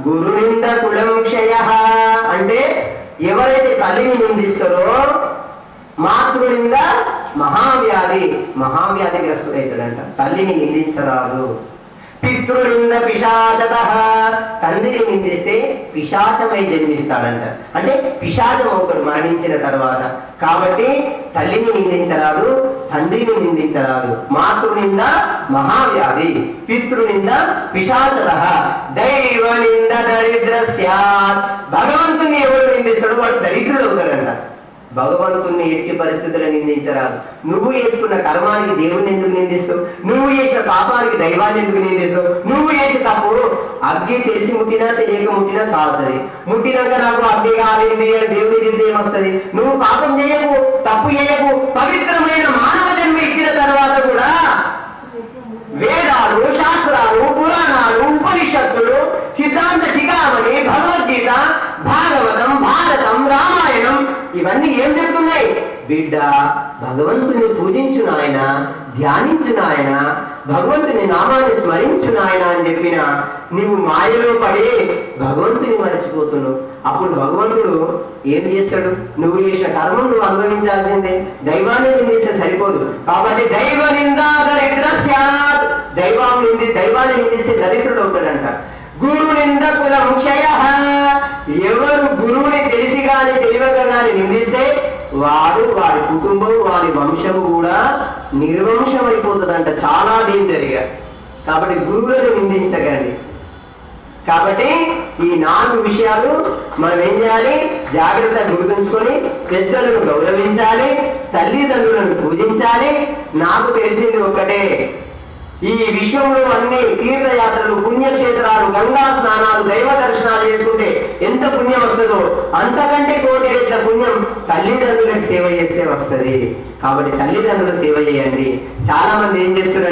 గురునింద కులం క్షయ అంటే ఎవరైతే తల్లిని నిందిస్తారో మాతృనింద మహావ్యాధిగ్రస్తుడైతాడంట. తల్లిని నిందించరాదు. పితృనింద పిశాచత తండ్రిని నిందిస్తే పిశాచమై జన్మిస్తాడంట. అంటే పిశాచం అవుతాడు మరణించిన తర్వాత. కాబట్టి తల్లిని నిందించరాదు, తండ్రిని నిందించరాదు. మాతృనింద మహావ్యాధి, పితృనింద పిశాచత, దైవ నింద దరిద్ర స్యాత్. భగవంతుని ఎవరు నిందిస్తాడు వాడు దరిద్రుడు అవుతాడంట. భగవంతుణ్ణి ఎట్టి పరిస్థితుల్లో నిందించరాదు. నువ్వు చేసుకున్న కర్మానికి దేవుణ్ణి ఎందుకు నిందిస్తావు? నువ్వు చేసిన పాపానికి దైవాన్ని ఎందుకు నిందిస్తావు? నువ్వు చేసే తప్పు అగ్గి తెలిసి ముట్టినా తెలియక ముట్టినా కాలుతుంది. ముట్టినాక నాకు అగ్గి కాలింది దేవుని తిరిగి ఏమొస్తుంది? నువ్వు పాపం చేయకు, తప్పు చేయకు. పవిత్రమైన మానవ జన్మ ఇచ్చిన తర్వాత కూడా వేదాలు, శాస్త్రాలు, పురాణాలు, ఉపనిషత్తులు, సిద్ధాంత శిఖామణి, భగవద్గీత, భాగవతం, భారతం, రామాయణం ఇవన్నీ ఏం చెప్తున్నాయి? బిడ్డ భగవంతుని పూజించు నాయన, ధ్యానించు నాయన, భగవంతుని నామాన్ని స్మరించు నాయన అని చెప్పిన నీవు మాయలో పడి భగవంతుని మర్చిపోతున్నావు. అప్పుడు భగవంతుడు ఏం చేస్తాడు? నువ్వు చేసిన కర్మం నువ్వు అనుభవించాల్సిందే. దైవాన్ని నిందిస్తే సరిపోదు. కాబట్టి దైవ నిందా దరిద్ర స్యాత్. దైవాన్ని నిందిస్తే దరిద్రుడు అవుతాడంట. గురు నింద కులం క్షయ. ఎవరు గురువుని తెలిసి గాని తెలియక గాని నిందిస్తే వాడు, వాడి కుటుంబం, వారి వంశము కూడా నిర్వంశమైపోతుందంట. చాలా డేంజర్గా. కాబట్టి గురువులను నిందించకండి. కాబట్టి ఈ 4 విషయాలు మనం ఏం చేయాలి? జాగ్రత్తగా గుర్తుంచుకొని పెద్దలను గౌరవించాలి, తల్లిదండ్రులను పూజించాలి. నాకు తెలిసింది ఒక్కటే, ఈ విశ్వంలో అన్ని తీర్థయాత్రలు, పుణ్యక్షేత్రాలు, గంగా స్నానాలు, దైవ దర్శనాలు చేసుకుంటే ఎంత పుణ్యం వస్తుందో అంతకంటే 1,000 రెట్ల పుణ్యం తల్లిదండ్రులకు సేవ చేస్తే వస్తుంది. కాబట్టి తల్లిదండ్రులకు సేవ చేయండి. చాలా మంది ఏం చేస్తున్నారు?